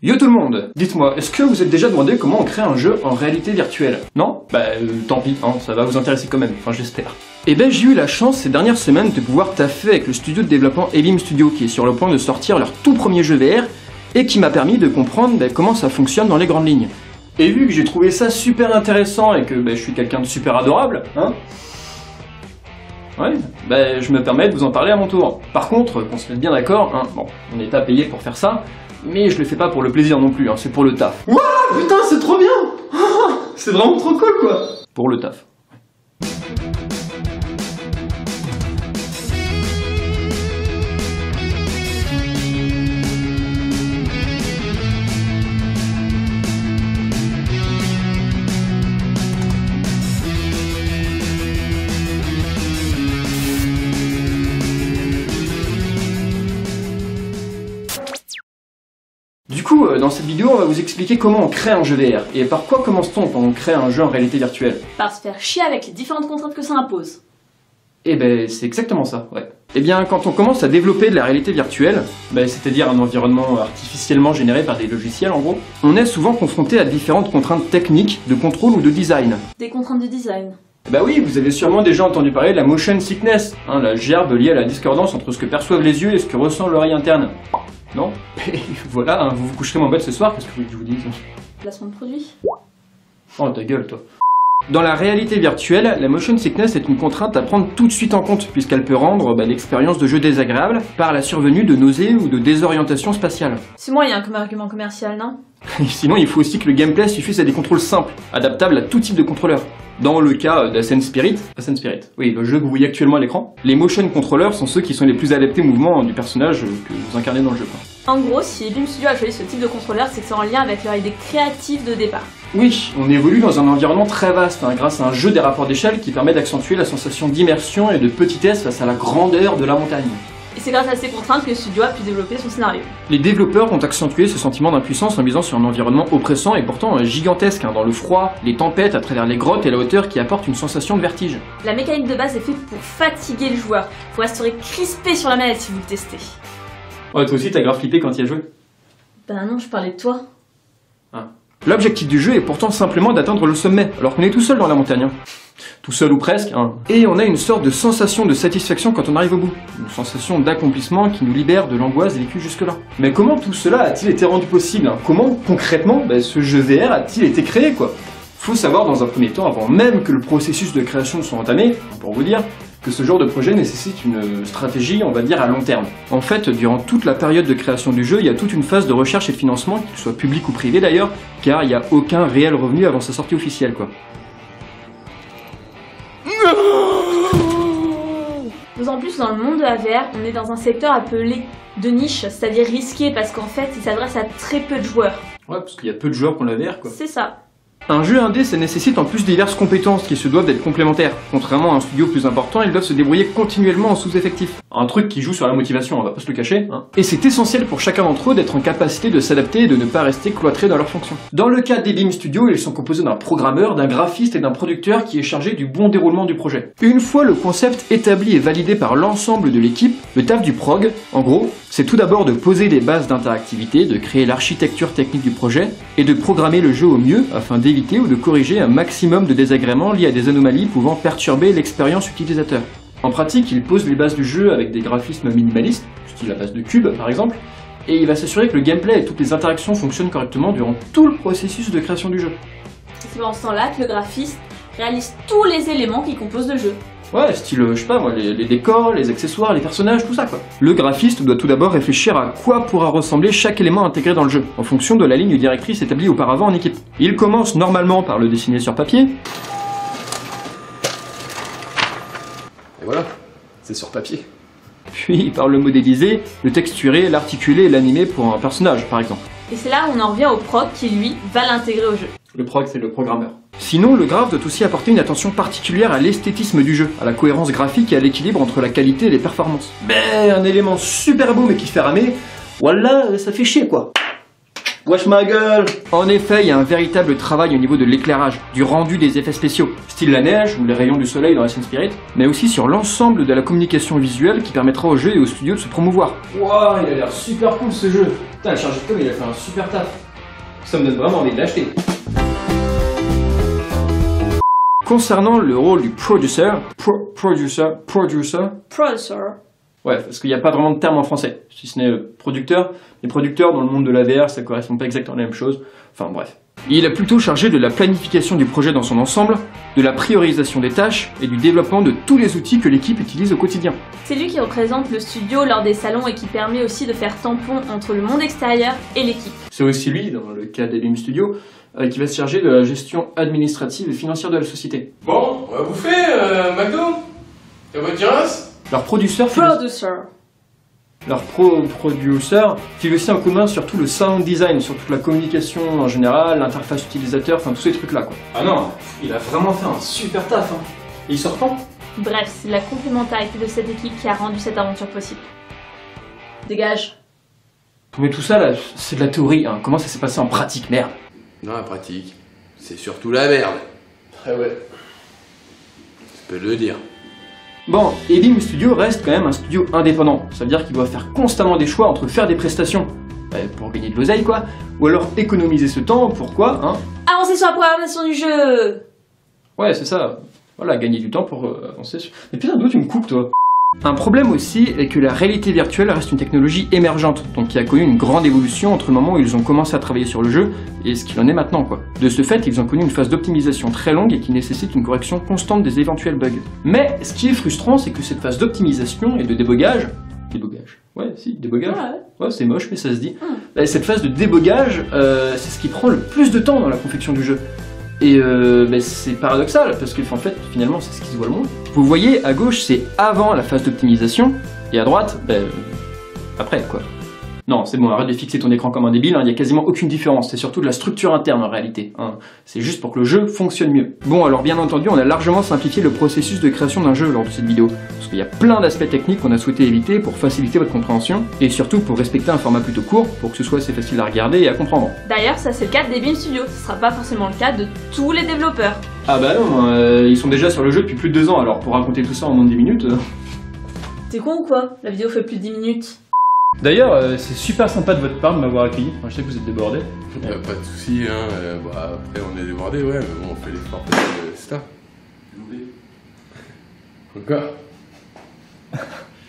Yo tout le monde, dites-moi, est-ce que vous êtes déjà demandé comment on crée un jeu en réalité virtuelle? Non? Tant pis, hein, ça va vous intéresser quand même, enfin j'espère. Eh ben j'ai eu la chance ces dernières semaines de pouvoir taffer avec le studio de développement Ebim Studio qui est sur le point de sortir leur tout premier jeu VR et qui m'a permis de comprendre comment ça fonctionne dans les grandes lignes. Et vu que j'ai trouvé ça super intéressant et que je suis quelqu'un de super adorable, hein, ouais, je me permets de vous en parler à mon tour. Par contre, qu'on se mette bien d'accord, hein, bon, on n'est pas payé pour faire ça, mais je le fais pas pour le plaisir non plus, hein, c'est pour le taf. Wouah, putain, c'est trop bien. C'est vraiment trop cool, quoi. Pour le taf. Du coup, dans cette vidéo, on va vous expliquer comment on crée un jeu VR. Et par quoi commence-t-on quand on crée un jeu en réalité virtuelle? Par se faire chier avec les différentes contraintes que ça impose. Eh ben, c'est exactement ça, ouais. Eh bien, quand on commence à développer de la réalité virtuelle, c'est-à-dire un environnement artificiellement généré par des logiciels en gros, on est souvent confronté à différentes contraintes techniques, de contrôle ou de design. Des contraintes de design. Bah oui, vous avez sûrement déjà entendu parler de la motion sickness, hein, la gerbe liée à la discordance entre ce que perçoivent les yeux et ce que ressent l'oreille interne. Non? Et voilà, hein, vous vous coucherez moins bête ce soir, qu'est-ce que vous voulez que je vous dise? Placement de produit. Oh ta gueule toi. Dans la réalité virtuelle, la motion sickness est une contrainte à prendre tout de suite en compte, puisqu'elle peut rendre l'expérience de jeu désagréable par la survenue de nausées ou de désorientation spatiale. C'est moyen comme argument commercial, non? Et sinon, il faut aussi que le gameplay suffise à des contrôles simples, adaptables à tout type de contrôleur. Dans le cas d'Ascent Spirit, oui, le jeu que vous voyez actuellement à l'écran, les motion controllers sont ceux qui sont les plus adaptés au mouvement du personnage que vous incarnez dans le jeu. En gros, si Ebim Studio a choisi ce type de contrôleur, c'est que c'est en lien avec leur idée créative de départ. Oui, on évolue dans un environnement très vaste, hein, grâce à un jeu des rapports d'échelle qui permet d'accentuer la sensation d'immersion et de petitesse face à la grandeur de la montagne. Et c'est grâce à ces contraintes que le studio a pu développer son scénario. Les développeurs ont accentué ce sentiment d'impuissance en misant sur un environnement oppressant et pourtant gigantesque, hein, dans le froid, les tempêtes, à travers les grottes et la hauteur qui apportent une sensation de vertige. La mécanique de base est faite pour fatiguer le joueur. Vous resterez crispé sur la manette si vous le testez. Ouais, toi aussi t'as grave flippé quand y as joué? Ben non, je parlais de toi. Ah. L'objectif du jeu est pourtant simplement d'atteindre le sommet, alors qu'on est tout seul dans la montagne. Hein. Tout seul ou presque, hein. Et on a une sorte de sensation de satisfaction quand on arrive au bout. Une sensation d'accomplissement qui nous libère de l'angoisse vécue jusque-là. Mais comment tout cela a-t-il été rendu possible, hein? Comment, concrètement, ce jeu VR a-t-il été créé, quoi? Faut savoir dans un premier temps, avant même que le processus de création soit entamé, pour vous dire, que ce genre de projet nécessite une stratégie, on va dire, à long terme. En fait, durant toute la période de création du jeu, il y a toute une phase de recherche et de financement, qu'il soit public ou privé d'ailleurs, car il n'y a aucun réel revenu avant sa sortie officielle, quoi. En plus, dans le monde de la VR, on est dans un secteur appelé de niche, c'est-à-dire risqué, parce qu'en fait, il s'adresse à très peu de joueurs. Ouais, parce qu'il y a peu de joueurs pour la VR, quoi. C'est ça. Un jeu indé, ça nécessite en plus diverses compétences qui se doivent d'être complémentaires. Contrairement à un studio plus important, ils doivent se débrouiller continuellement en sous-effectif. Un truc qui joue sur la motivation, on va pas se le cacher, hein. Et c'est essentiel pour chacun d'entre eux d'être en capacité de s'adapter et de ne pas rester cloîtrés dans leurs fonctions. Dans le cas d'Ebim Studio, ils sont composés d'un programmeur, d'un graphiste et d'un producteur qui est chargé du bon déroulement du projet. Une fois le concept établi et validé par l'ensemble de l'équipe, le taf du prog, en gros, c'est tout d'abord de poser les bases d'interactivité, de créer l'architecture technique du projet, et de programmer le jeu au mieux afin d'éviter ou de corriger un maximum de désagréments liés à des anomalies pouvant perturber l'expérience utilisateur. En pratique, il pose les bases du jeu avec des graphismes minimalistes, style à base de cubes par exemple, et il va s'assurer que le gameplay et toutes les interactions fonctionnent correctement durant tout le processus de création du jeu. C'est pendant ce temps-là que le graphiste réalise tous les éléments qui composent le jeu. Ouais, style, je sais pas moi, les décors, les accessoires, les personnages, tout ça quoi. Le graphiste doit tout d'abord réfléchir à quoi pourra ressembler chaque élément intégré dans le jeu, en fonction de la ligne directrice établie auparavant en équipe. Il commence normalement par le dessiner sur papier. Et voilà, c'est sur papier. Puis par le modéliser, le texturer, l'articuler et l'animer pour un personnage par exemple. Et c'est là où on en revient au prog qui lui va l'intégrer au jeu. Le prog c'est le programmeur. Sinon, le graphe doit aussi apporter une attention particulière à l'esthétisme du jeu, à la cohérence graphique et à l'équilibre entre la qualité et les performances. Un élément super beau mais qui fait ramer, voilà, ça fait chier quoi. Wesh ma gueule! En effet, il y a un véritable travail au niveau de l'éclairage, du rendu des effets spéciaux, style la neige ou les rayons du soleil dans Assassin's Spirit, mais aussi sur l'ensemble de la communication visuelle qui permettra au jeu et au studio de se promouvoir. Wouah, il a l'air super cool ce jeu! Putain, le chargé de com, il a fait un super taf. Ça me donne vraiment envie de l'acheter. Concernant le rôle du producer. Ouais, parce qu'il n'y a pas vraiment de terme en français, si ce n'est producteur. Les producteurs dans le monde de la VR, ça correspond pas exactement à la même chose. Enfin bref. Il est plutôt chargé de la planification du projet dans son ensemble, de la priorisation des tâches et du développement de tous les outils que l'équipe utilise au quotidien. C'est lui qui représente le studio lors des salons et qui permet aussi de faire tampon entre le monde extérieur et l'équipe. C'est aussi lui, dans le cas d'Elim Studio, qui va se charger de la gestion administrative et financière de la société. Bon, on va bouffer, McDo. T'as votre terrasse? Leur producer file aussi un coup de main sur tout le sound design, sur toute la communication en général, l'interface utilisateur, enfin tous ces trucs là quoi. Ah non, il a vraiment fait un super taf hein. Et il sort quand? Bref, c'est la complémentarité de cette équipe qui a rendu cette aventure possible. Dégage. Mais tout ça là, c'est de la théorie hein. Comment ça s'est passé en pratique, merde? Non, la pratique, c'est surtout la merde. Ah ouais. Je peux le dire. Bon, Elim Studio reste quand même un studio indépendant. Ça veut dire qu'il doit faire constamment des choix entre faire des prestations, pour gagner de l'oseille quoi, ou alors économiser ce temps, pourquoi, hein? Avancer sur la programmation du jeu. Ouais, c'est ça. Voilà, gagner du temps pour avancer sur... Mais putain, d'où tu me coupes toi? Un problème aussi est que la réalité virtuelle reste une technologie émergente, donc qui a connu une grande évolution entre le moment où ils ont commencé à travailler sur le jeu et ce qu'il en est maintenant quoi. De ce fait, ils ont connu une phase d'optimisation très longue et qui nécessite une correction constante des éventuels bugs. Mais ce qui est frustrant, c'est que cette phase d'optimisation et de débogage... Ouais, si, débogage. Ouais, c'est moche mais ça se dit. Cette phase de débogage, c'est ce qui prend le plus de temps dans la confection du jeu. Et c'est paradoxal, parce que en fait, finalement, c'est ce qui se voit le moins. Vous voyez, à gauche, c'est avant la phase d'optimisation, et à droite, après, quoi. Non, c'est bon, arrête de fixer ton écran comme un débile, il y a quasiment aucune différence, c'est surtout de la structure interne en réalité. Hein. C'est juste pour que le jeu fonctionne mieux. Bon, alors bien entendu, on a largement simplifié le processus de création d'un jeu lors de cette vidéo, parce qu'il y a plein d'aspects techniques qu'on a souhaité éviter pour faciliter votre compréhension, et surtout pour respecter un format plutôt court, pour que ce soit assez facile à regarder et à comprendre. D'ailleurs, ça c'est le cas d'Elim Studio, ce sera pas forcément le cas de tous les développeurs. Ah bah non, ils sont déjà sur le jeu depuis plus de 2 ans, alors pour raconter tout ça en moins de 10 minutes... T'es con ou quoi? La vidéo fait plus de 10 minutes. D'ailleurs, c'est super sympa de votre part de m'avoir accueilli. Enfin, je sais que vous êtes débordés. Pas de soucis, hein. Après, on est débordés, ouais, mais bon, on fait l'effort parce que c'est ça. Encore.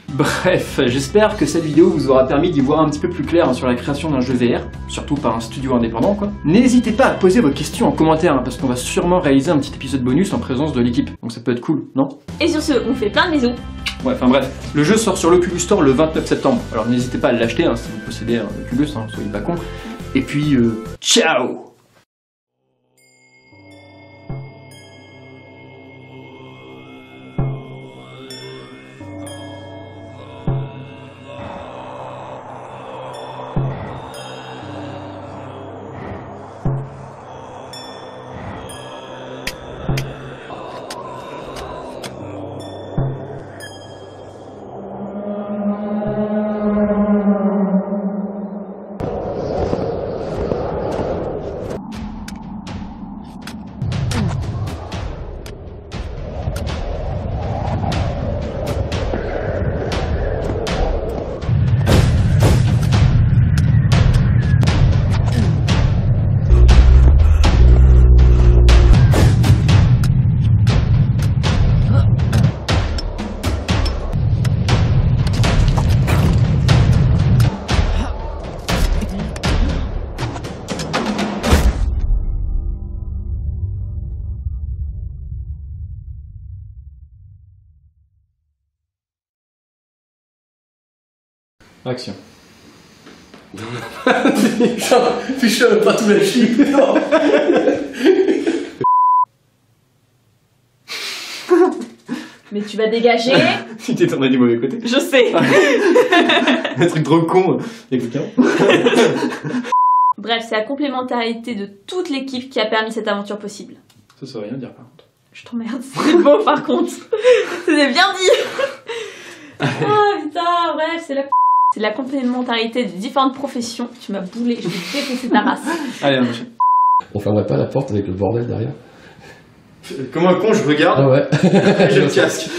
Bref, j'espère que cette vidéo vous aura permis d'y voir un petit peu plus clair sur la création d'un jeu VR, surtout par un studio indépendant, quoi. N'hésitez pas à poser vos questions en commentaire, hein, parce qu'on va sûrement réaliser un petit épisode bonus en présence de l'équipe. Donc ça peut être cool, non? Et sur ce, on fait plein de bisous. Ouais, enfin bref, le jeu sort sur l'Oculus Store le 29 septembre, alors n'hésitez pas à l'acheter hein, si vous possédez un Oculus, hein, soyez pas cons. Et puis, ciao! Action. Putain, pas tout lâcher. Mais tu vas dégager. Tu t'es tourné du mauvais côté. Je sais. Un truc trop con. Écoute, Bref, c'est la complémentarité de toute l'équipe qui a permis cette aventure possible. Ça veut rien dire par contre. Je t'emmerde, c'est beau par contre. C'était bien dit. Ah putain, bref, c'est la C'est la complémentarité des différentes professions. Tu m'as boulé, je vais défoncer ta race. Allez, on enchaîne. On fermerait pas la porte avec le bordel derrière? Comme un con, je regarde. Ah ouais. J'ai le casque.